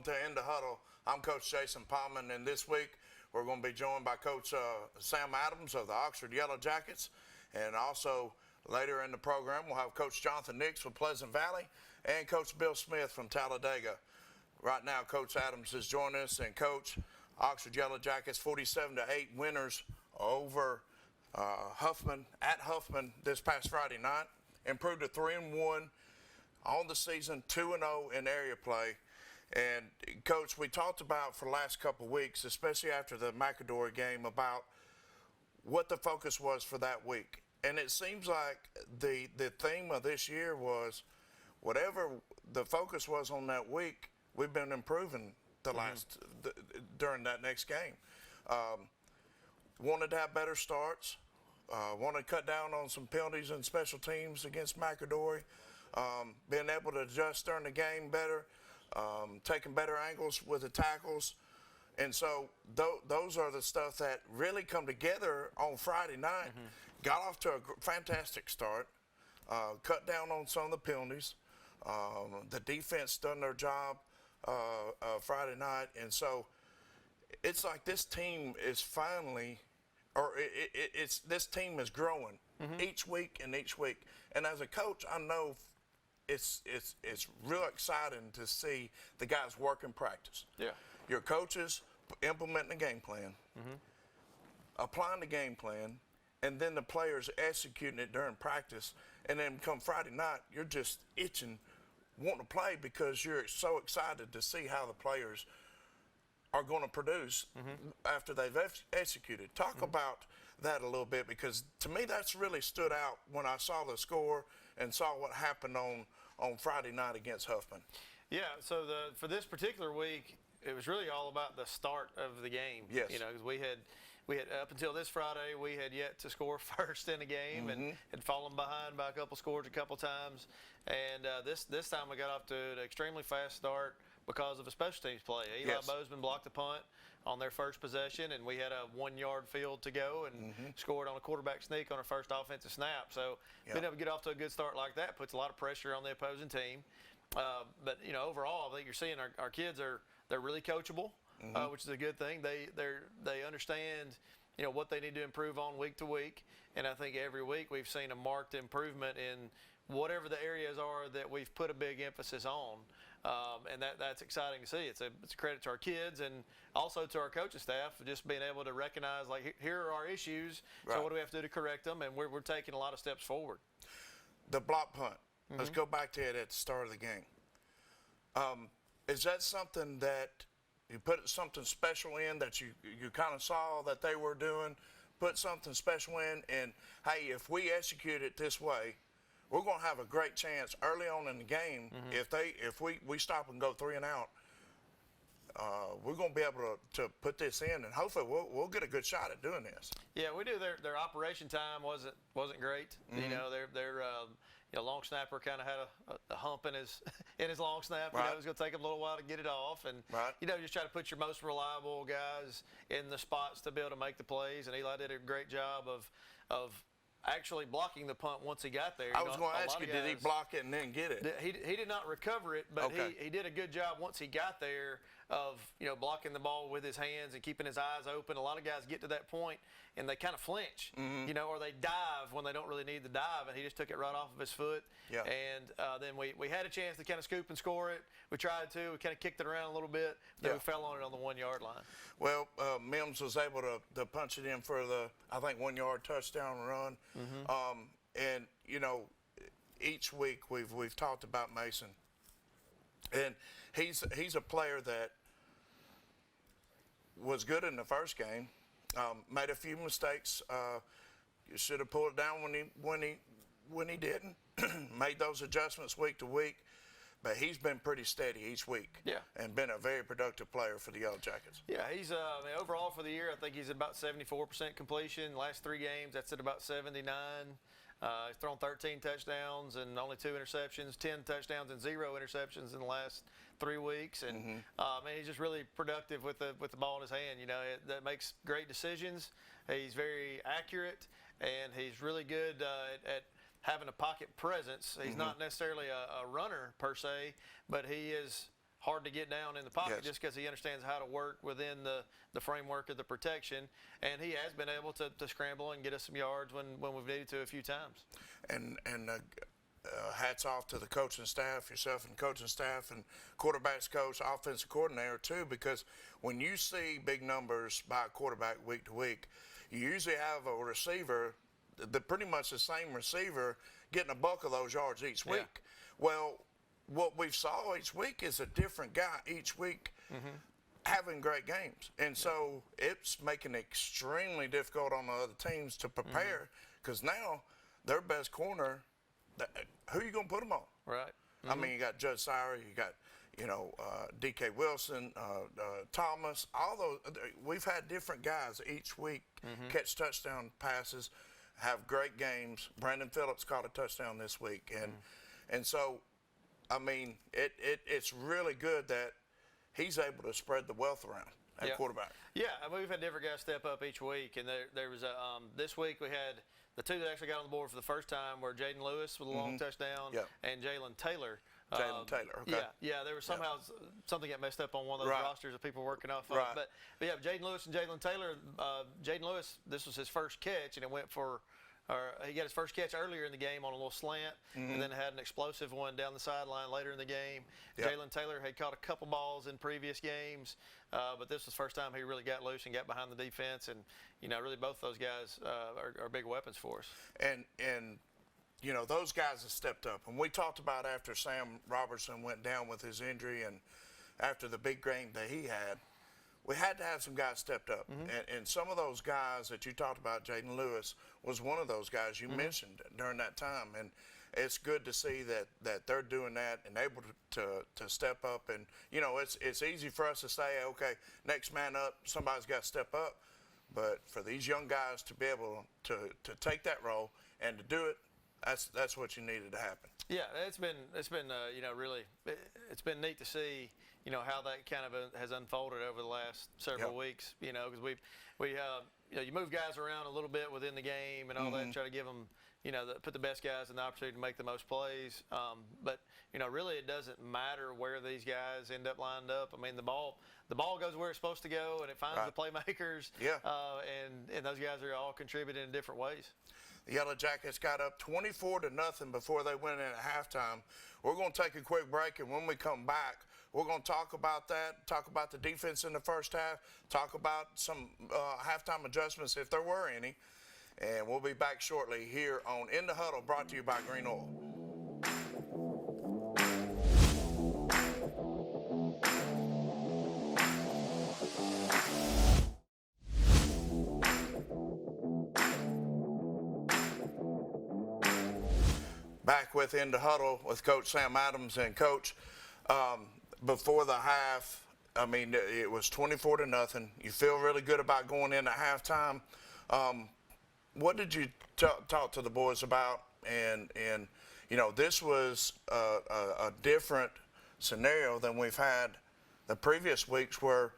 Welcome to In the Huddle. I'm Coach Jason Pahman, and this week we're going to be joined by Coach Sam Adams of the Oxford Yellow Jackets, and also later in the program we'll have Coach Jonathan Nix with Pleasant Valley and Coach Bill Smith from Talladega. Right now, Coach Adams is joining us, and Coach, Oxford Yellow Jackets 47-8 winners over Huffman at Huffman this past Friday night. Improved to 3-1 on the season, 2-0 in area play. And Coach, we talked about for the last couple of weeks, especially after the McAdory game, about what the focus was for that week. And it seems like the theme of this year was whatever the focus was on that week, we've been improving during that next game. Wanted to have better starts. Wanted to cut down on some penalties and special teams against McAdory. Being able to adjust during the game better. Taking better angles with the tackles. And so those are the stuff that really come together on Friday night. Got off to a fantastic start. Cut down on some of the penalties. The defense done their job Friday night. And so it's like this team is finally, or this team is growing each week and each week. And as a coach, I know it's real exciting to see the guys work in practice. Yeah. Your coaches implementing the game plan, applying the game plan, and then the players executing it during practice. And then come Friday night, you're just itching, wanting to play because you're so excited to see how the players are going to produce after they've executed. Talk about that a little bit, because to me that's really stood out when I saw the score and saw what happened on Friday night against Huffman. Yeah, so for this particular week, it was really all about the start of the game. Yes. You know, because we had up until this Friday, we had yet to score first in a game and had fallen behind by a couple scores a couple times. And this time we got off to an extremely fast start because of a special teams play. Eli Bozeman blocked the punt on their first possession, and we had a 1-yard field to go and scored on a quarterback sneak on our first offensive snap. So being able to get off to a good start like that puts a lot of pressure on the opposing team. But, you know, overall, I think you're seeing our kids they're really coachable, which is a good thing. They understand, you know, what they need to improve on week to week. And I think every week we've seen a marked improvement in whatever the areas are that we've put a big emphasis on. And that's exciting to see. It's a credit to our kids and also to our coaching staff for just being able to recognize, like, here are our issues, so what do we have to do to correct them? And we're taking a lot of steps forward. The block punt. Let's go back to it at the start of the game. Is that something that you put something special in that you kind of saw that they were doing, put something special in, and, hey, if we execute it this way, we're going to have a great chance early on in the game. If we stop and go 3 and out, we're going to be able to put this in, and hopefully we'll get a good shot at doing this. Yeah, we do. Their operation time wasn't great. You know, their long snapper kind of had a hump in his long snap. You know, it was going to take him a little while to get it off, and you know, just try to put your most reliable guys in the spots to be able to make the plays. And Eli did a great job of actually blocking the punt once he got there. I was going to ask you, did he block it and then get it? He did not recover it, but he did a good job once he got there of, you know, blocking the ball with his hands and keeping his eyes open. A lot of guys get to that point and they kind of flinch, you know, or they dive when they don't really need to dive, and he just took it right off of his foot. And then we had a chance to kind of scoop and score it. We tried to. We kind of kicked it around a little bit, but then we fell on it on the 1-yard line. Well, Mims was able to punch it in for the, I think, 1-yard touchdown run. And, you know, each week we've talked about Mason, and he's a player that was good in the first game, made a few mistakes. You should have pulled it down when he didn't. Made those adjustments week to week, but he's been pretty steady each week. And been a very productive player for the Yellow Jackets. Yeah, he's I mean, overall for the year, I think he's about 74% completion. Last 3 games, that's at about 79. He's thrown 13 touchdowns and only 2 interceptions, 10 touchdowns and 0 interceptions in the last 3 weeks. And man, he's just really productive with the ball in his hand. You know, that makes great decisions. He's very accurate, and he's really good at having a pocket presence. He's not necessarily a runner per se, but he is hard to get down in the pocket Yes. just because he understands how to work within the framework of the protection. And he has been able to scramble and get us some yards when we've needed to a few times. And hats off to the coaching staff, yourself and coaching staff, and quarterbacks coach, offensive coordinator too, because when you see big numbers by a quarterback week to week, you usually have a receiver, pretty much the same receiver, getting a buck of those yards each week. Yeah. Well, what we've saw each week is a different guy each week having great games. And so it's making it extremely difficult on the other teams to prepare, because now their best corner, who are you going to put them on? Right. I mean, you got Judge Sire, you got, D.K. Wilson, Thomas, all those. We've had different guys each week catch touchdown passes, have great games. Brandon Phillips caught a touchdown this week. And so, I mean, it's really good that he's able to spread the wealth around at quarterback. Yeah, I mean, we've had different guys step up each week, and there was this week we had the two that actually got on the board for the first time were Jaden Lewis with a long touchdown and Jalen Taylor. Jalen Taylor, okay. Yeah, there was somehow something got messed up on one of those rosters that people were working off of. Right. But yeah, Jaden Lewis and Jalen Taylor. Jaden Lewis, this was his first catch, and it went for. He got his first catch earlier in the game on a little slant, and then had an explosive one down the sideline later in the game. Jalen Taylor had caught a couple balls in previous games, but this was the first time he really got loose and got behind the defense. And really both those guys are big weapons for us. And those guys have stepped up. And we talked about after Sam Robertson went down with his injury, and after the big game that he had, we had to have some guys stepped up. And some of those guys that you talked about, Jaden Lewis, was one of those guys you mentioned during that time. And it's good to see that they're doing that and able to step up. And, it's easy for us to say, okay, next man up, somebody's got to step up. But for these young guys to be able to take that role and to do it, that's what you needed to happen. Yeah, it's been really it's been neat to see how that kind of has unfolded over the last several weeks. Because you move guys around a little bit within the game and all that, and try to give them put the best guys in the opportunity to make the most plays. But really it doesn't matter where these guys end up lined up. I mean, the ball goes where it's supposed to go, and it finds the playmakers. Yeah. And those guys are all contributing in different ways. The Yellow Jackets got up 24-0 before they went in at halftime. We're going to take a quick break, and when we come back, we're going to talk about that, talk about the defense in the first half, talk about some halftime adjustments if there were any, and we'll be back shortly here on In the Huddle, brought to you by Green Oil. Back with In the Huddle with Coach Sam Adams. And Coach, before the half, I mean, it was 24-0. You feel really good about going into halftime. What did you talk to the boys about? And this was a different scenario than we've had the previous weeks, where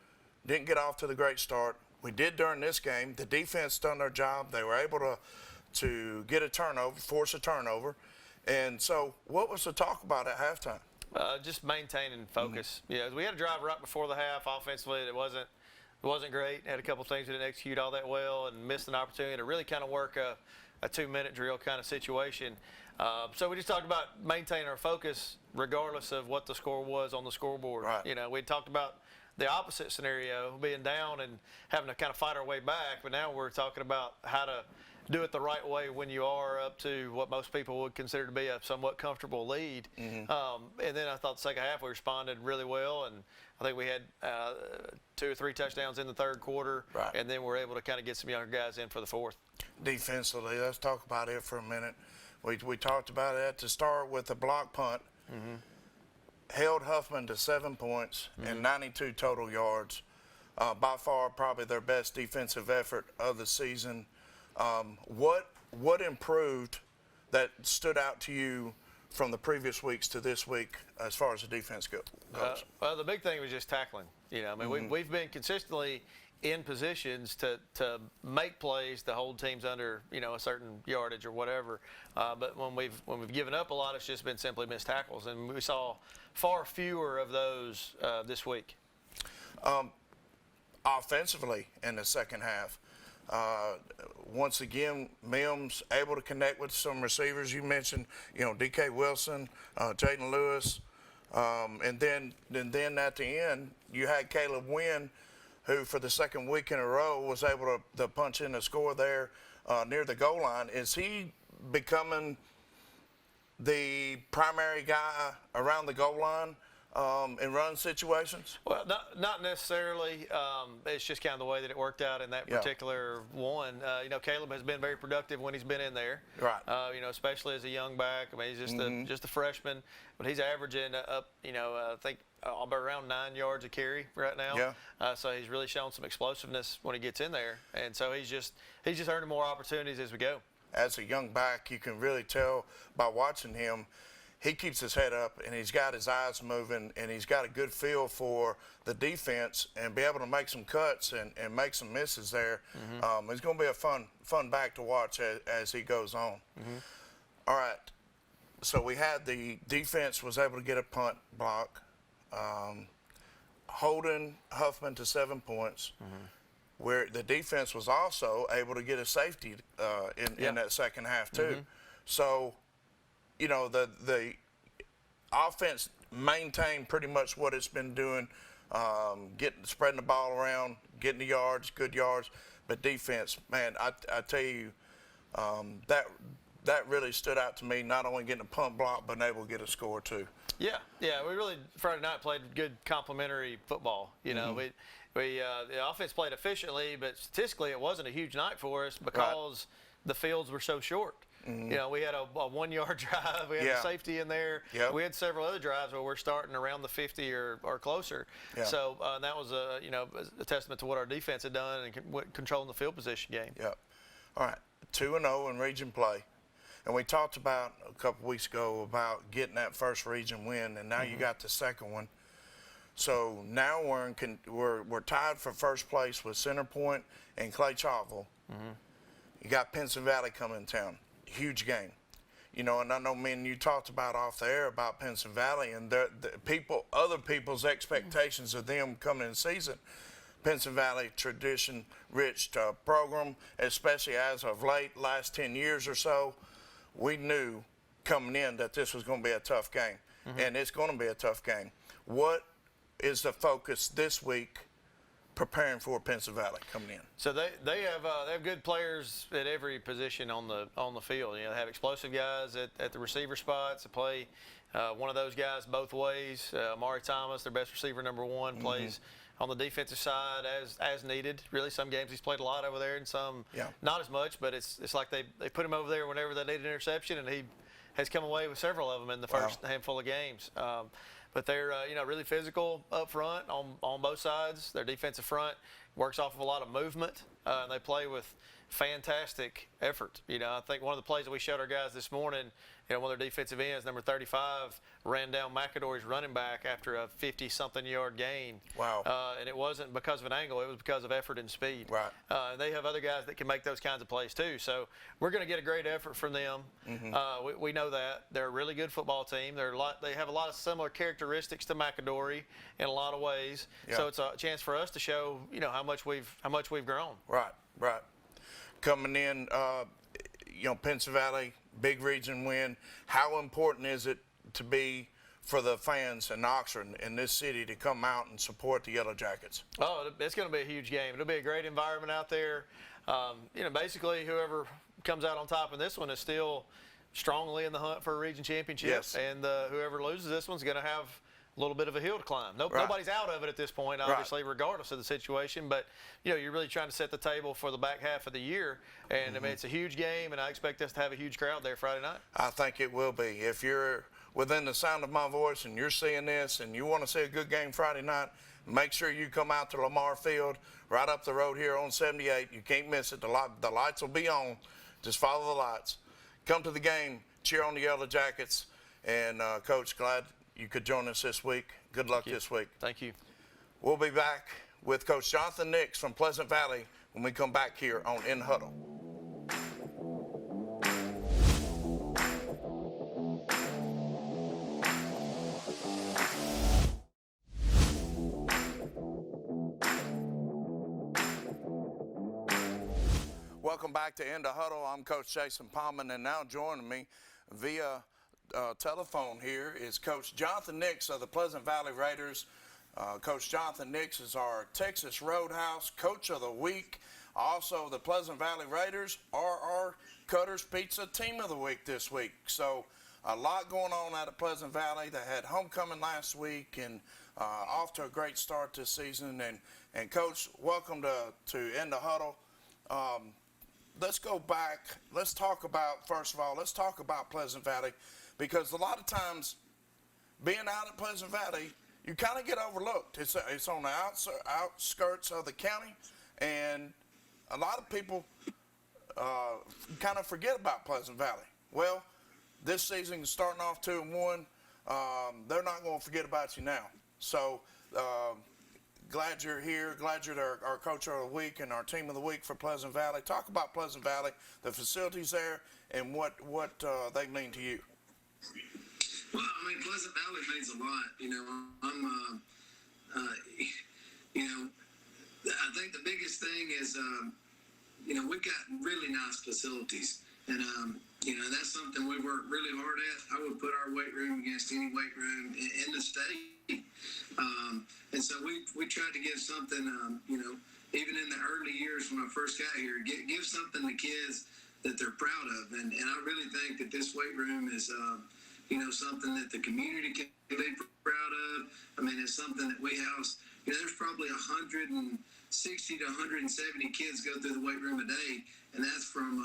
didn't get off to the great start. We did during this game. The defense done their job. They were able to get a turnover, force a turnover. And so what was the talk about at halftime? Just maintaining focus. Yeah, we had a drive right before the half. Offensively, it wasn't great. Had a couple of things we didn't execute all that well, and missed an opportunity to really kind of work a 2-minute drill kind of situation. So we just talked about maintaining our focus regardless of what the score was on the scoreboard. Right. We talked about the opposite scenario, being down and having to kind of fight our way back, but now we're talking about how to do it the right way when you are up to what most people would consider to be a somewhat comfortable lead. And then I thought the second half we responded really well, and I think we had 2 or 3 touchdowns in the third quarter, and then we're able to kind of get some younger guys in for the fourth. Defensively, let's talk about it for a minute. We talked about it to start with the block punt. Held Huffman to 7 points and 92 total yards. By far, probably their best defensive effort of the season. What improved that stood out to you from the previous weeks to this week as far as the defense goes? Well, the big thing was just tackling. I mean, we've been consistently in positions to make plays to hold teams under a certain yardage or whatever. But when we've given up a lot, it's just been simply missed tackles, and we saw far fewer of those this week. Offensively in the second half, once again, Mims able to connect with some receivers. You mentioned, D.K. Wilson, Jaden Lewis, and then at the end, you had Caleb Wynn, who for the second week in a row was able to punch in a score there near the goal line. Is he becoming the primary guy around the goal line in run situations? Well, not necessarily. It's just kind of the way that it worked out in that particular one. Caleb has been very productive when he's been in there. Right. Especially as a young back. I mean, he's just a freshman, but he's averaging up, I think around 9 yards a carry right now. Yeah. So he's really shown some explosiveness when he gets in there, and so he's just earning more opportunities as we go. As a young back, you can really tell by watching him. He keeps his head up, and he's got his eyes moving, and he's got a good feel for the defense and be able to make some cuts and make some misses there. It's going to be a fun back to watch as he goes on. All right. So we had the defense was able to get a punt block, holding Huffman to 7 points, where the defense was also able to get a safety in that second half too. So, the offense maintained pretty much what it's been doing, spreading the ball around, getting the yards, good yards. But defense, man, I tell you, that really stood out to me, not only getting a punt block, but able to get a score too. Yeah, we really, Friday night, played good complementary football. The offense played efficiently, but statistically it wasn't a huge night for us because the fields were so short. We had a 1 yard drive. We had a safety in there. We had several other drives where we're starting around the 50 or closer. So that was a testament to what our defense had done and controlling the field position game. All right, 2-0 in region play. And we talked about a couple weeks ago about getting that first region win, and now you got the second one. So now we're tied for first place with Centerpoint and Clay Chalkville. You got Pinson Valley coming in town. Huge game. And I know, man, you talked about off the air about Pinson Valley and other people's expectations of them coming in the season. Pinson Valley, tradition-rich program, especially as of late, last 10 years or so. We knew coming in that this was going to be a tough game, and it's going to be a tough game. What is the focus this week preparing for Pinson Valley coming in? So they have good players at every position on the field. They have explosive guys at the receiver spots. They play one of those guys both ways. Amari Thomas, their best receiver, number one, plays on the defensive side as needed. Really, some games he's played a lot over there, and some not as much. But it's like they put him over there whenever they need an interception, and he has come away with several of them in the first handful of games. But they're really physical up front on both sides. Their defensive front works off of a lot of movement, and they play with fantastic effort. I think one of the plays that we showed our guys this morning, one of their defensive ends, number 35, ran down McAdory's running back after a 50-something yard gain. Wow. And it wasn't because of an angle. It was because of effort and speed. Right. And they have other guys that can make those kinds of plays too. So we're going to get a great effort from them. We know that. They're a really good football team. They have a lot of similar characteristics to McAdory in a lot of ways. So it's a chance for us to show, how much we've grown. Right. Coming in, Pinson Valley, big region win. How important is it to be for the fans in Oxford, in this city, to come out and support the Yellow Jackets? Oh, it's going to be a huge game. It'll be a great environment out there. Basically whoever comes out on top in this one is still strongly in the hunt for a region championship. Yes. And whoever loses this one's going to have a little bit of a hill to climb. Nobody's out of it at this point, obviously, regardless of the situation. But, you're really trying to set the table for the back half of the year. And, I mean, it's a huge game, and I expect us to have a huge crowd there Friday night. I think it will be. If you're within the sound of my voice and you're seeing this and you want to see a good game Friday night, make sure you come out to Lamar Field, right up the road here on 78. You can't miss it. The lights will be on. Just follow the lights. Come to the game. Cheer on the Yellow Jackets. And, Coach, glad you could join us this week. Good luck this week. Thank you. We'll be back with Coach Jonathan Nix from Pleasant Valley when we come back here on In the Huddle. Welcome back to In the Huddle. I'm Coach Jason Pahman, and now joining me via telephone here is Coach Jonathan Nix of the Pleasant Valley Raiders. Coach Jonathan Nix is our Texas Roadhouse Coach of the Week. Also, the Pleasant Valley Raiders are our Cutter's Pizza Team of the Week this week. So, a lot going on out at Pleasant Valley. They had homecoming last week and off to a great start this season. And Coach, welcome to In the Huddle. Let's go back. Let's talk about, first of all, let's talk about Pleasant Valley, because a lot of times being out at Pleasant Valley, you kind of get overlooked. It's on the outskirts of the county, and a lot of people kind of forget about Pleasant Valley. Well, this season starting off 2-1, they're not going to forget about you now. So glad you're here. Glad you're our Coach of the Week and our Team of the Week for Pleasant Valley. Talk about Pleasant Valley, the facilities there, and what they mean to you. Well, I mean, Pleasant Valley means a lot. I think the biggest thing is, we've got really nice facilities. And, that's something we work really hard at. I would put our weight room against any weight room in the state. And so we tried to give something, even in the early years when I first got here, give something to kids that they're proud of. And I really think that this weight room is, something that the community can be proud of. I mean, it's something that we house. There's probably 160 to 170 kids go through the weight room a day, and that's from,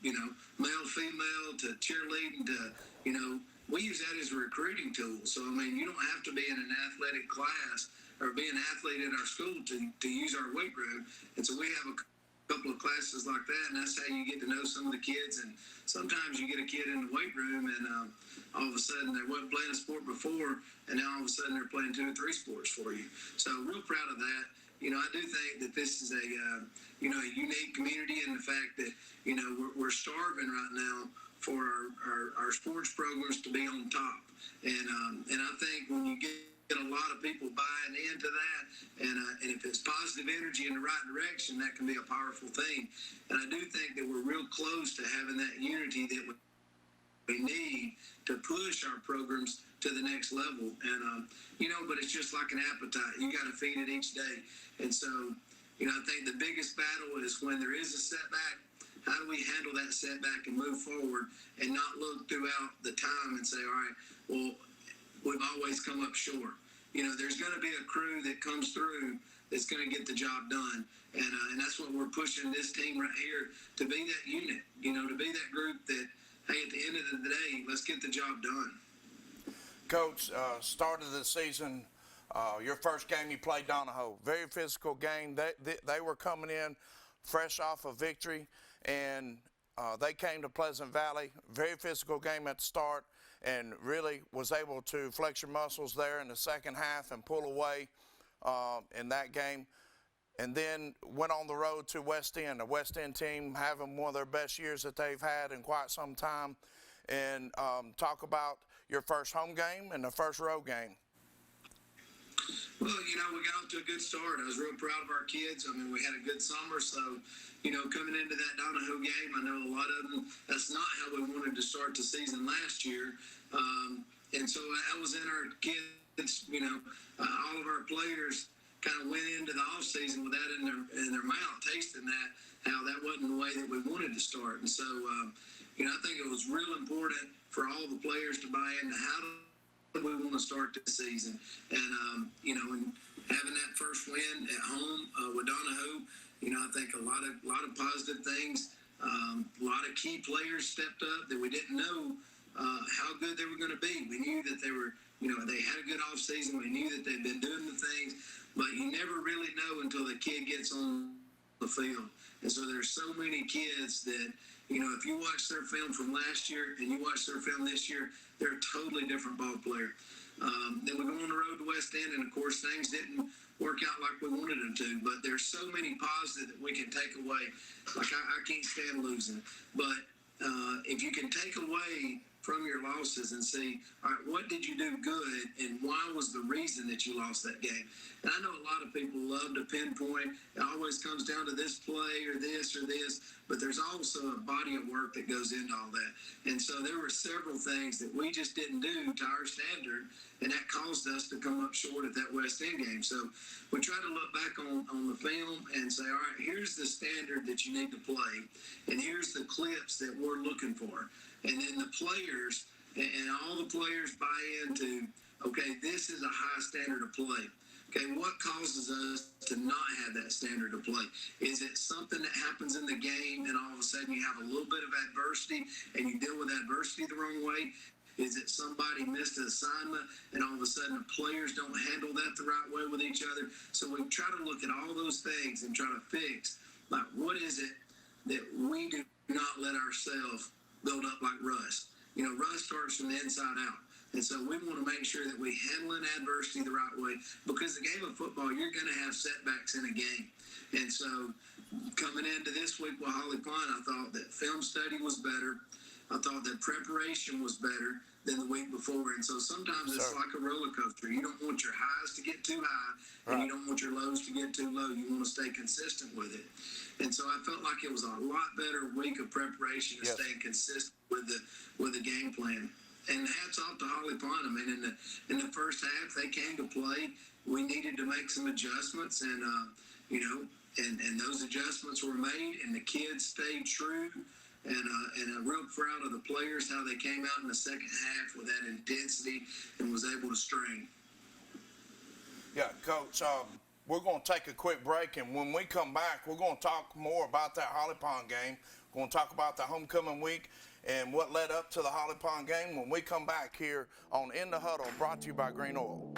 male, female, to cheerleading to, we use that as a recruiting tool. So, I mean, you don't have to be in an athletic class or be an athlete in our school to use our weight room. And so we have a couple of classes like that, and that's how you get to know some of the kids. And sometimes you get a kid in the weight room, and all of a sudden they wasn't playing a sport before, and now all of a sudden they're playing 2 or 3 sports for you. So real proud of that. I do think that this is a unique community, in the fact that we're starving right now for our sports programs to be on top. And I think when you get a lot of people buying into that, and if it's positive energy in the right direction, that can be a powerful thing. And I do think that we're real close to having that unity that we need to push our programs to the next level. And but it's just like an appetite. You got to feed it each day. And so I think the biggest battle is when there is a setback. How do we handle that setback and move forward, and not look throughout the time and say, all right, well, we've always come up short. There's going to be a crew that comes through that's going to get the job done. And that's what we're pushing this team right here, to be that unit, to be that group that, hey, at the end of the day, let's get the job done. Coach, start of the season, your first game you played Donahoe, very physical game. They were coming in fresh off a victory, and they came to Pleasant Valley, very physical game at the start, and really was able to flex your muscles there in the second half and pull away in that game. And then went on the road to West End, a West End team having one of their best years that they've had in quite some time. And talk about your first home game and the first road game. Well, we got off to a good start. I was real proud of our kids. I mean, we had a good summer, so, coming into that Donahoe game, I know a lot of them, that's not how we wanted to start the season last year. And so that was in our kids, all of our players kind of went into the offseason with that in their mouth, tasting that, how that wasn't the way that we wanted to start. And so, I think it was real important for all the players to buy into how we want to start this season. And, and having that first win at home with Donahoe, I think a lot of positive things. A lot of key players stepped up that we didn't know how good they were going to be. We knew that they were, they had a good offseason. We knew that they'd been doing the things, but you never really know until the kid gets on the field. And so there's so many kids that, if you watch their film from last year and you watch their film this year, they're a totally different ball player. Then we go on the road to West End, and of course things didn't work out like we wanted them to. But there's so many positives that we can take away. Like I can't stand losing, but if you can take away from your losses and see, all right, what did you do good and why was the reason that you lost that game? And I know a lot of people love to pinpoint. It always comes down to this play or this, but there's also a body of work that goes into all that. And so there were several things that we just didn't do to our standard, and that caused us to come up short at that West End game. So we try to look back on the film and say, all right, here's the standard that you need to play, and here's the clips that we're looking for. And then the players and all the players buy into, okay, this is a high standard of play. Okay, what causes us to not have that standard of play? Is it something that happens in the game and all of a sudden you have a little bit of adversity and you deal with adversity the wrong way? Is it somebody missed an assignment and all of a sudden the players don't handle that the right way with each other? So we try to look at all those things and try to fix, like, what is it that we do not let ourselves build up like rust? You know, rust starts from the inside out. And so we want to make sure that we handle an adversity the right way, because the game of football, you're going to have setbacks in a game. And so coming into this week with Holly Pond, I thought that film study was better. I thought that preparation was better than the week before. And so sometimes it's like a roller coaster. You don't want your highs to get too high, and you don't want your lows to get too low. You want to stay consistent with it. And so I felt like it was a lot better week of preparation to stay consistent with the game plan. And hats off to Holly Pond. I mean, in the first half, they came to play. We needed to make some adjustments, and and those adjustments were made, and the kids stayed true. And I'm real proud of the players, how they came out in the second half with that intensity and was able to string. Yeah, Coach, we're going to take a quick break, and when we come back, we're going to talk more about that Holly Pond game. We're going to talk about the homecoming week and what led up to the Holly Pond game when we come back here on In the Huddle, brought to you by Green Oil.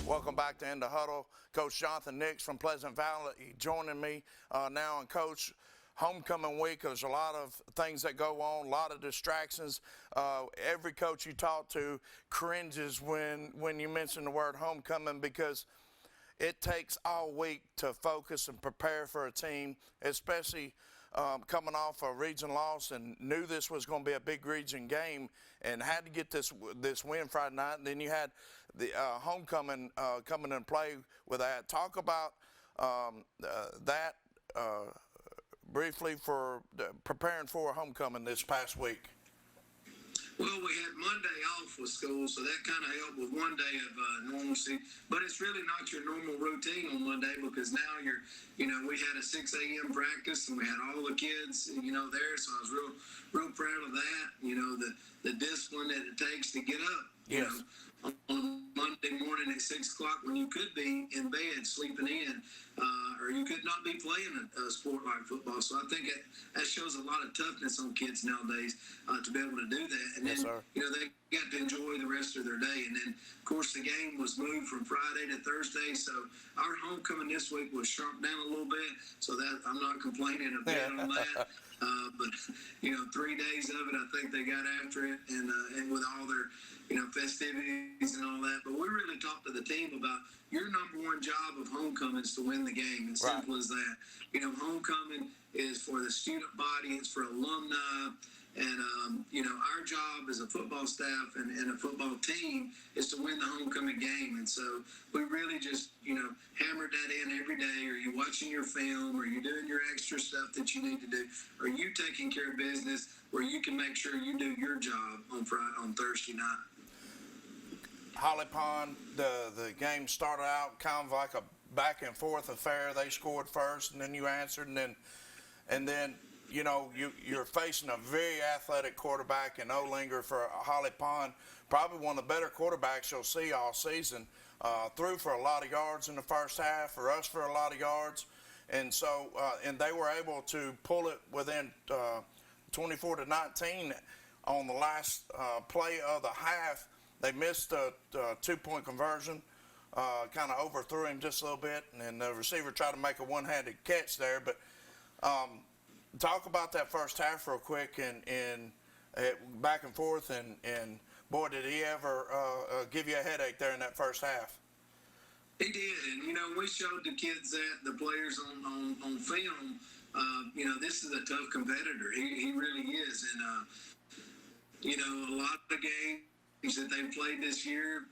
Welcome back to In the Huddle. Coach Jonathan Nix from Pleasant Valley joining me now. And Coach, homecoming week, there's a lot of things that go on, a lot of distractions. Every coach you talk to cringes when you mention the word homecoming, because it takes all week to focus and prepare for a team, especially coming off a region loss, and knew this was going to be a big region game and had to get this win Friday night. And then you had the homecoming coming in play with that. Talk about that briefly for preparing for homecoming this past week. Well, we had Monday off with school, so that kind of helped with one day of normalcy. But it's really not your normal routine on Monday, because now we had a 6 a.m. practice and we had all the kids, there. So I was real proud of that. The discipline that it takes to get up, on Monday morning at 6 o'clock when you could be in bed sleeping in, or you could not be playing a sport like football. So I think that shows a lot of toughness on kids nowadays to be able to do that. And then, they got to enjoy the rest of their day. And then, of course, the game was moved from Friday to Thursday. So our homecoming this week was shrunk down a little bit. So that I'm not complaining a bit on that. But 3 days of it, I think they got after it, and with all their festivities and all that. But we really talked to the team about your number one job of homecoming is to win the game. It's simple as that. Homecoming is for the student body, it's for alumni, and our job as a football staff and a football team is to win the homecoming game. And so we really just hammered that in every day. Are you watching your film? Are you doing your extra stuff that you need to do? Are you taking care of business where you can make sure you do your job on Thursday night? Holly Pond, the game started out kind of like a back and forth affair. They scored first, and then you answered, and then you're facing a very athletic quarterback in Olinger for Holly Pond, probably one of the better quarterbacks you'll see all season. Threw for a lot of yards in the first half, for us for a lot of yards, and so and they were able to pull it within 24-19 on the last play of the half. They missed a 2-point conversion kind of overthrew him just a little bit, and the receiver tried to make a one-handed catch there. But talk about that first half real quick and back and forth, and boy, did he ever give you a headache there in that first half. He did, and we showed the kids that, the players on film. This is a tough competitor. He really is, and a lot of games that they played this year,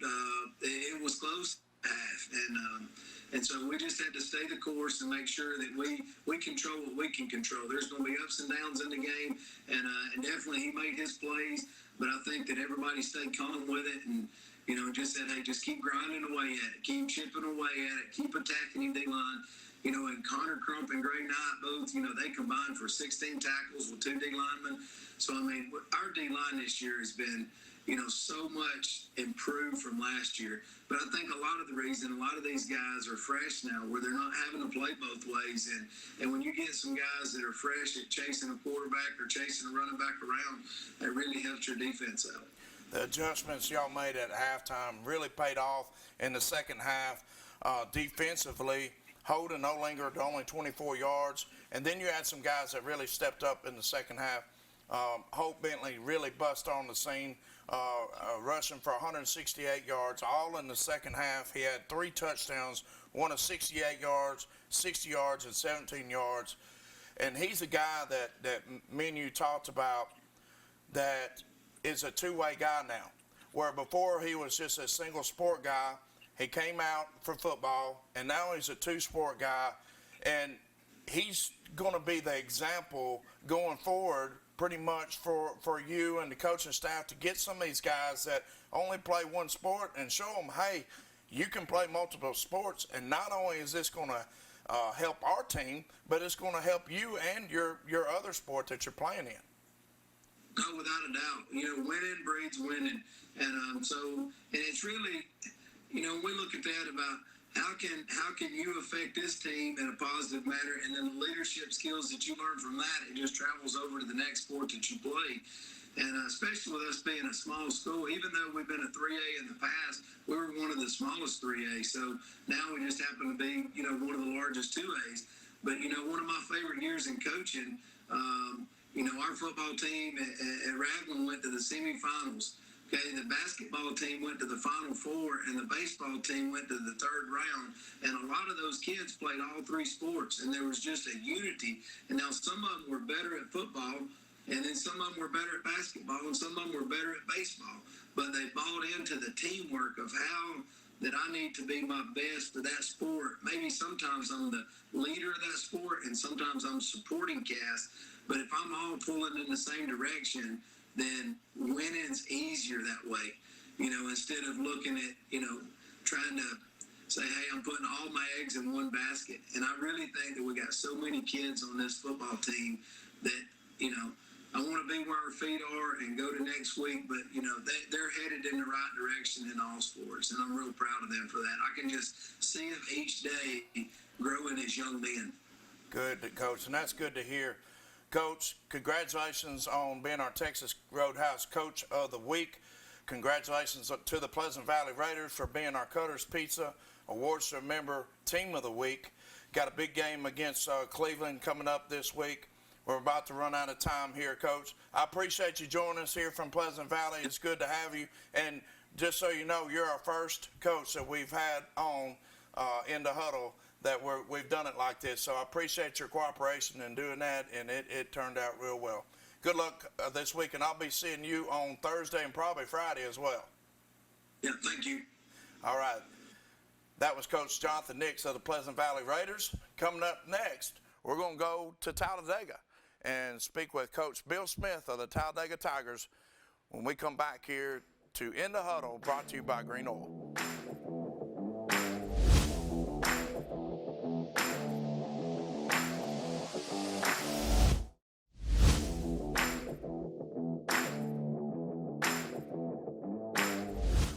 it was close half, and so we just had to stay the course and make sure that we control what we can control. There's going to be ups and downs in the game, and definitely he made his plays, but I think that everybody stayed calm with it and just said, hey, just keep grinding away at it, keep chipping away at it, keep attacking him D-line. And Connor Crump and Gray Knight both, they combined for 16 tackles with 2 D linemen. So, our D-line this year has been, so much improved from last year. But I think a lot of the reason, a lot of these guys are fresh now where they're not having to play both ways. And when you get some guys that are fresh at chasing a quarterback or chasing a running back around, that really helps your defense out. The adjustments y'all made at halftime really paid off in the second half. Defensively, Holden Olinger to only 24 yards. And then you had some guys that really stepped up in the second half. Hope Bentley really bust on the scene, rushing for 168 yards, all in the second half. He had 3 touchdowns, one of 68 yards, 60 yards, and 17 yards. And he's a guy that me and you talked about that is a two-way guy now, where before he was just a single sport guy. He came out for football, and now he's a two-sport guy, and he's going to be the example going forward pretty much for you and the coaching staff to get some of these guys that only play one sport and show them, hey, you can play multiple sports, and not only is this going to help our team, but it's going to help you and your other sport that you're playing in. No, without a doubt. Winning breeds winning. And it's really, we look at that about how can you affect this team in a positive manner, and then the leadership skills that you learn from that, it just travels over to the next sport that you play. And especially with us being a small school, even though we've been a 3A in the past, we were one of the smallest 3A. So now we just happen to be, one of the largest 2As. But, one of my favorite years in coaching, our football team at Raglan went to the semifinals. Okay, the basketball team went to the Final Four, and the baseball team went to the third round. And a lot of those kids played all 3 sports, and there was just a unity. And now some of them were better at football, and then some of them were better at basketball, and some of them were better at baseball. But they bought into the teamwork of how that I need to be my best for that sport. Maybe sometimes I'm the leader of that sport, and sometimes I'm supporting cast. But if I'm all pulling in the same direction, then winning's easier that way. Instead of looking at, trying to say, hey, I'm putting all my eggs in one basket. And I really think that we got so many kids on this football team that, I want to be where our feet are and go to next week, but, they're headed in the right direction in all sports, and I'm real proud of them for that. I can just see them each day growing as young men. Good, Coach, and that's good to hear. Coach, congratulations on being our Texas Roadhouse Coach of the Week. Congratulations to the Pleasant Valley Raiders for being our Cutter's Pizza Awards to Remember Team of the Week. Got a big game against Cleveland coming up this week. We're about to run out of time here, Coach. I appreciate you joining us here from Pleasant Valley. It's good to have you. And just so you know, you're our first coach that we've had on in the huddle that we've done it like this. So I appreciate your cooperation in doing that, and it turned out real well. Good luck this week, and I'll be seeing you on Thursday and probably Friday as well. Yeah, thank you. All right. That was Coach Jonathan Nix of the Pleasant Valley Raiders. Coming up next, we're going to go to Talladega and speak with Coach Bill Smith of the Talladega Tigers when we come back here to In the Huddle, brought to you by Green Oil.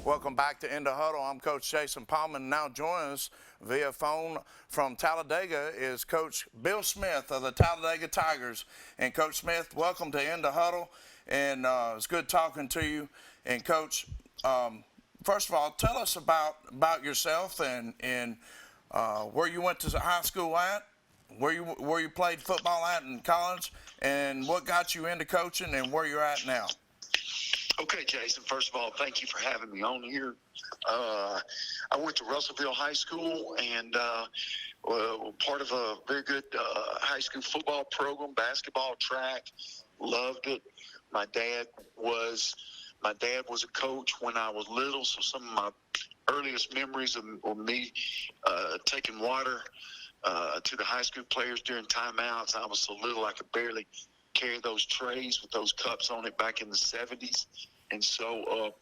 Welcome back to In the Huddle. I'm Coach Jason Pahman. Now joining us via phone from Talladega is Coach Bill Smith of the Talladega Tigers. And Coach Smith, welcome to In the Huddle. And it's good talking to you. And Coach, first first of all, tell us about yourself and where you went to high school at, where you played football at in college, and what got you into coaching, and where you're at now. Okay, Jason, first of all, thank you for having me on here. I went to Russellville High School and part of a very good high school football program, basketball, track. Loved it. My dad was a coach when I was little, so some of my earliest memories of me taking water to the high school players during timeouts. I was so little I could barely carry those trays with those cups on it back in the 70s. And so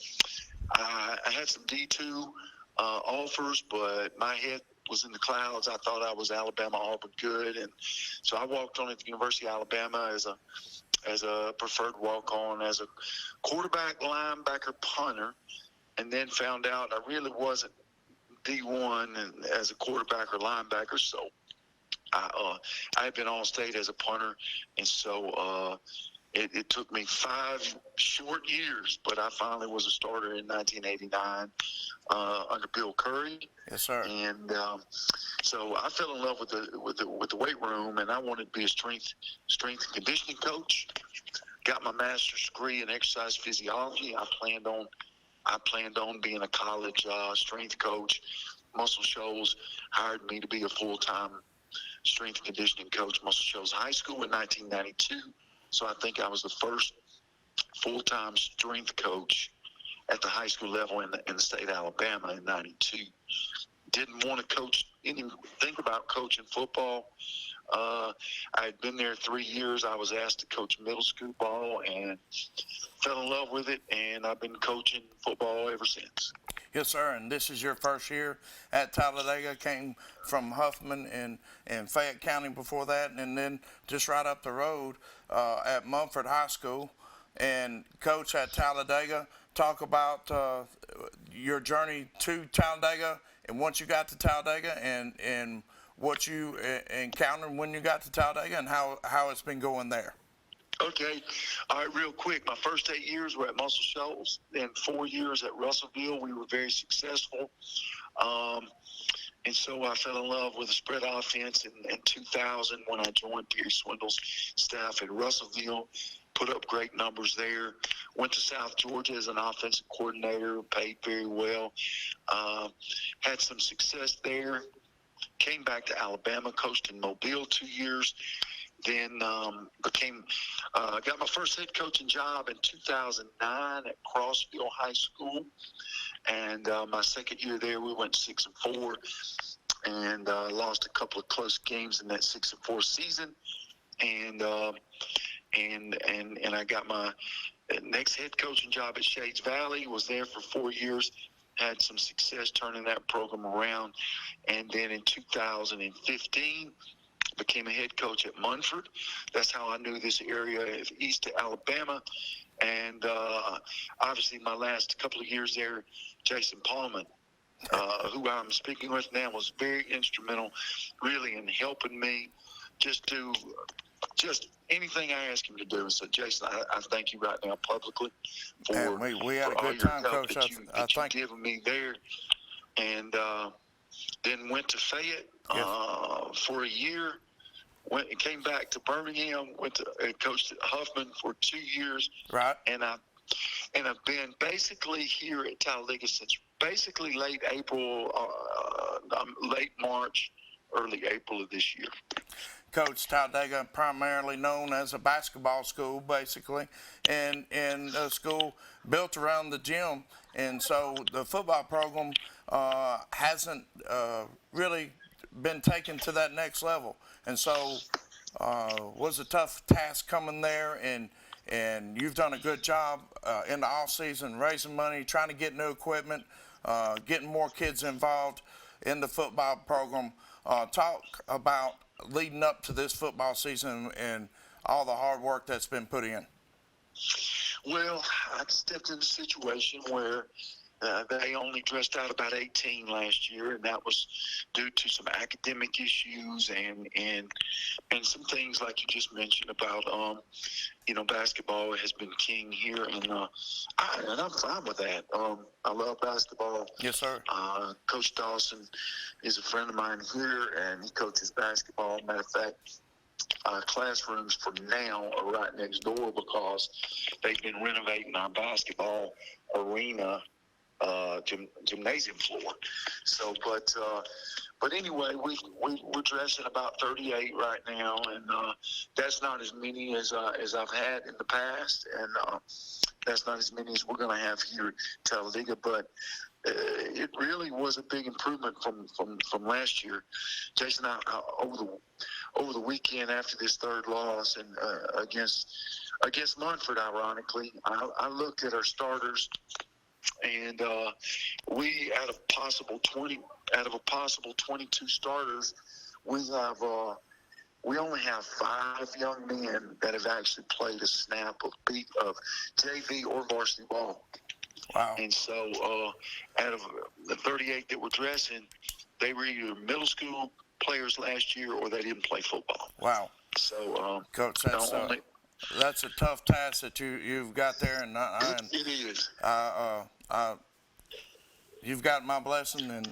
I had some D2 offers, but my head was in the clouds. I thought I was Alabama, Auburn good. And so I walked on at the University of Alabama as a preferred walk-on, as a quarterback, linebacker, punter, and then found out I really wasn't D1 and as a quarterback or linebacker. So I had been All-State as a punter, and so it took me 5 short years, but I finally was a starter in 1989 under Bill Curry. Yes, sir. And so I fell in love with the weight room, and I wanted to be a strength and conditioning coach. Got my master's degree in exercise physiology. I planned on being a college strength coach. Muscle Shoals hired me to be a full-time strength and conditioning coach. Muscle Shoals High School in 1992. So I think I was the first full-time strength coach at the high school level in the state of Alabama in 92. Didn't want to coach, didn't even think about coaching football. I had been there 3 years. I was asked to coach middle school ball and fell in love with it, and I've been coaching football ever since. Yes, sir. And this is your first year at Talladega. Came from Huffman and Fayette County before that, and then just right up the road at Mumford High School. And coach at Talladega, talk about your journey to Talladega, and once you got to Talladega, and what you encountered when you got to Talladega, and how it's been going there. Okay. All right, real quick. My first 8 years were at Muscle Shoals, then 4 years at Russellville. We were very successful. And so I fell in love with the spread offense in 2000 when I joined Pierce Swindle's staff at Russellville. Put up great numbers there. Went to South Georgia as an offensive coordinator, paid very well. Had some success there. Came back to Alabama, coached in Mobile 2 years. Then got my first head coaching job in 2009 at Crossville High School. And my second year there, we went 6-4 and lost a couple of close games in that 6-4 season. And I got my next head coaching job at Shades Valley. Was there for 4 years. Had some success turning that program around. And then in 2015, became a head coach at Munford. That's how I knew this area of east of Alabama. And obviously my last couple of years there, Jason Pahman, who I'm speaking with now, was very instrumental really in helping me just do anything I asked him to do. And so, Jason, I thank you right now publicly for, we had for a all good your time, help Coach. that you've given me there. And then went to Fayette for a year. Came back to Birmingham. Coached at Huffman for 2 years. Right. And I've been basically here at Talladega since basically late March, early April of this year. Coach, Talladega primarily known as a basketball school, basically, and a school built around the gym. And so the football program hasn't really been taken to that next level. And so was a tough task coming there, and you've done a good job in the off season raising money, trying to get new equipment, getting more kids involved in the football program. Talk about leading up to this football season and all the hard work that's been put in. Well, I stepped in a situation where They only dressed out about 18 last year, and that was due to some academic issues and some things like you just mentioned about basketball has been king here, and I'm fine with that. I love basketball. Yes, sir. Coach Dawson is a friend of mine here, and he coaches basketball. Matter of fact, classrooms for now are right next door because they've been renovating our basketball arena gymnasium floor. So, but anyway, we're dressing about 38 right now, and that's not as many as I've had in the past, and that's not as many as we're going to have here at Talladega. But it really was a big improvement from last year. Jason, I over the weekend after this third loss and against Munford, ironically, I looked at our starters. And we, out of a possible 22 starters, we only have 5 young men that have actually played a snap of JV or varsity ball. Wow. And so, out of the 38 that we're dressing, they were either middle school players last year or they didn't play football. Wow. So, Coach, that's a tough task that you've got there, and it is. You've got my blessing, and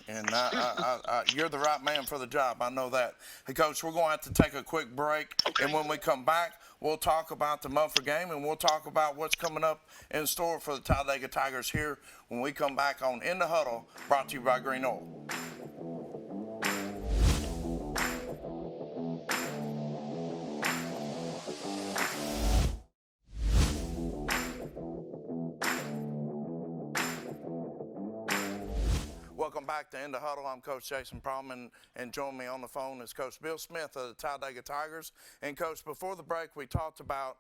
you're the right man for the job. I know that. Hey, Coach, we're going to have to take a quick break, Okay. And when we come back, we'll talk about the Munford game, and we'll talk about what's coming up in store for the Talladega Tigers here when we come back on In the Huddle, brought to you by Green Oil. Welcome back to In the Huddle. I'm Coach Jason Pahman, and joining me on the phone is Coach Bill Smith of the Talladega Tigers. And, Coach, before the break, we talked about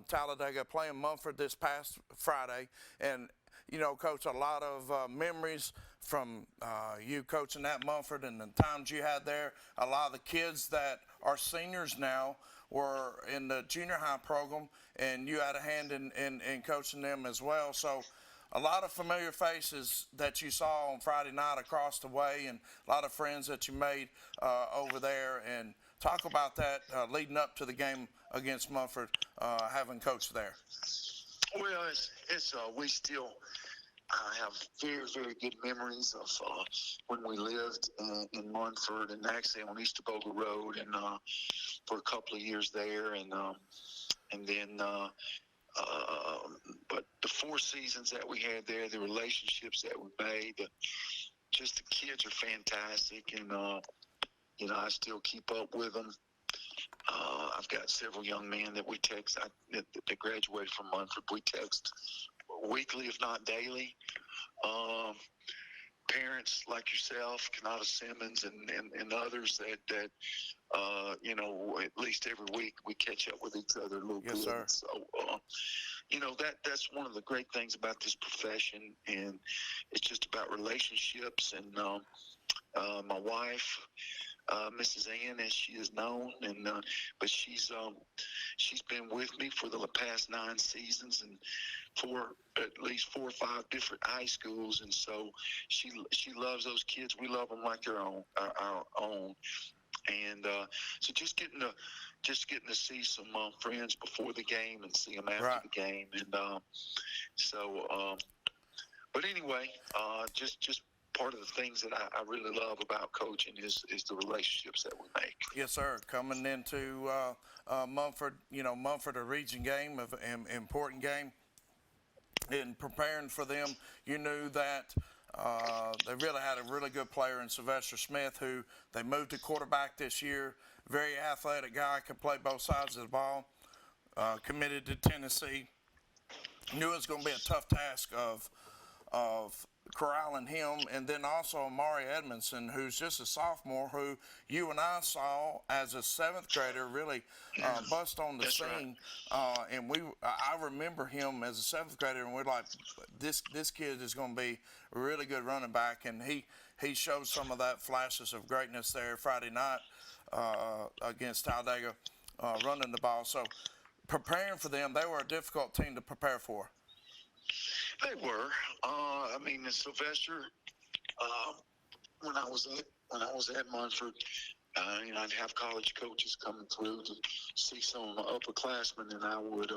Talladega playing Munford this past Friday. And, Coach, a lot of memories from you coaching at Munford and the times you had there. A lot of the kids that are seniors now were in the junior high program, and you had a hand in coaching them as well. So, a lot of familiar faces that you saw on Friday night across the way, and a lot of friends that you made over there. And talk about that leading up to the game against Munford, having coached there. Well, it's we still have very, very good memories of when we lived in Munford and actually on East Boga Road, and for a couple of years there, and then. But the 4 seasons that we had there, the relationships that we made, just the kids are fantastic, and I still keep up with them. I've got several young men that we text that graduated from Munford. We text weekly, if not daily. Parents like yourself, Kanata Simmons, and others that at least every week we catch up with each other a little bit. Yes, sir. So, that's one of the great things about this profession, and it's just about relationships. And my wife, Mrs. Ann, as she is known, but she's been with me for the past 9 seasons and for at least 4 or 5 different high schools, and so she loves those kids. We love them like our own. And so just getting to see some friends before the game and see them after the game, and but anyway, just part of the things that I really love about coaching is the relationships that we make. Yes, sir. Coming into Munford, Munford, a region game, an important game. In preparing for them, you knew that they really had a really good player in Sylvester Smith, who they moved to quarterback this year. Very athletic guy, could play both sides of the ball. Committed to Tennessee. Knew it was going to be a tough task of corralling him, and then also Amari Edmondson, who's just a sophomore, who you and I saw as a 7th grader really bust on the scene. Right. And I remember him as a 7th grader, and we're like, this kid is going to be a really good running back, and he showed some of that flashes of greatness there Friday night against Talladega, running the ball. So preparing for them, they were a difficult team to prepare for. They were. mean, Sylvester. When I was at Munford, I'd have college coaches coming through to see some of my upperclassmen, and I would.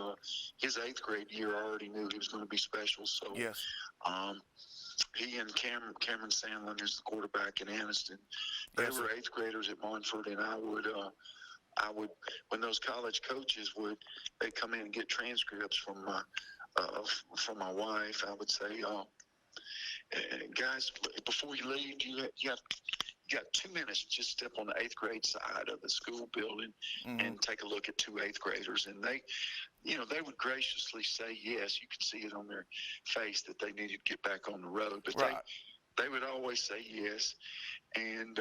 His 8th grade year, I already knew he was going to be special. So, Yes. He and Cameron Sandlin is the quarterback in Anniston. They Yes, were sir. 8th graders at Munford, and I would when those college coaches they'd come in and get transcripts from my wife. I would say, guys, before you leave, you got 2 minutes. Just step on the 8th grade side of the school building and take a look at 2 8th graders, and they would graciously say yes. You could see it on their face that they needed to get back on the road, but Right. they would always say yes. And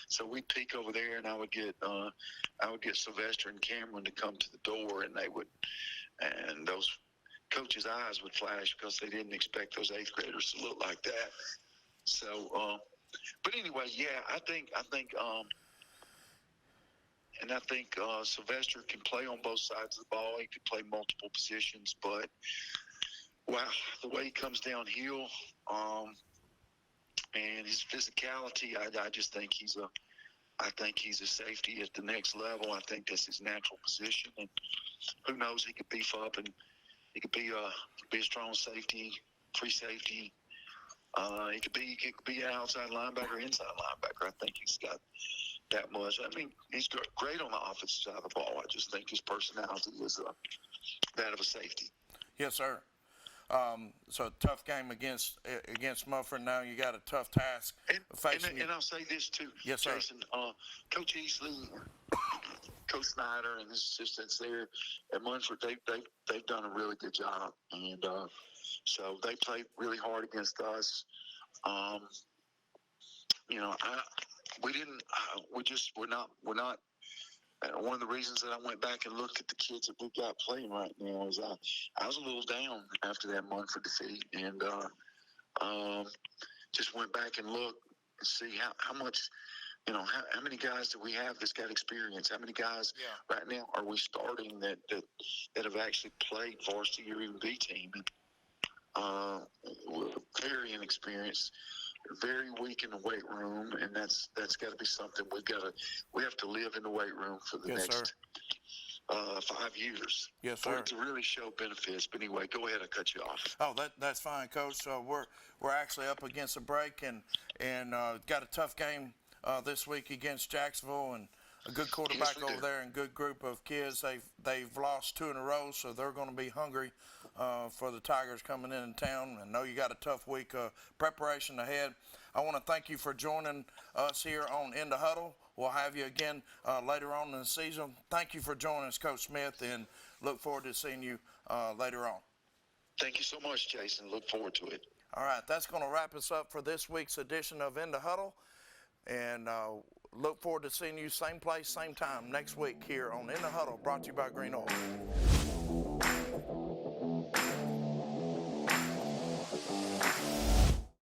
so we'd peek over there, and I would get Sylvester and Cameron to come to the door, and those coaches' eyes would flash because they didn't expect those 8th graders to look like that. So, but anyway, yeah, I think Sylvester can play on both sides of the ball. He could play multiple positions, but wow, the way he comes downhill, and his physicality, I just think he's a safety at the next level. I think that's his natural position, and who knows, he could beef up and he could be a strong safety, free safety. He could be an outside linebacker, inside linebacker. I think he's got that much. I mean, he's great on the offensive side of the ball. I just think his personality is that of a safety. Yes, sir. So a tough game against Mufford. Now you got a tough task facing. And I'll say this too, Yes, sir. Jason. Coach Easley, Coach Snyder, and his assistants there at Munford, they've done a really good job, and so they played really hard against us. We're not. One of the reasons that I went back and looked at the kids that we've got playing right now is I was a little down after that Munford defeat, and just went back and looked and see how much, how many guys do we have that's got experience? How many guys right now are we starting that have actually played varsity or even B team? And we're very inexperienced, very weak in the weight room, and that's got to be something we have to live in the weight room for the next 5 years. Yes, for sir. it to really show benefits. But anyway, go ahead. I cut you off. Oh, that's fine, Coach. So we're actually up against a break and got a tough game this week against Jacksonville, and a good quarterback Yes, we over do. there and good group of kids. They've lost 2 in a row, so they're going to be hungry for the Tigers coming in town. I know you got a tough week of preparation ahead. I want to thank you for joining us here on In the Huddle. We'll have you again later on in the season. Thank you for joining us, Coach Smith, and look forward to seeing you later on. Thank you so much, Jason. Look forward to it. All right, that's going to wrap us up for this week's edition of In the Huddle. And look forward to seeing you same place, same time next week here on In the Huddle, brought to you by Green Oil.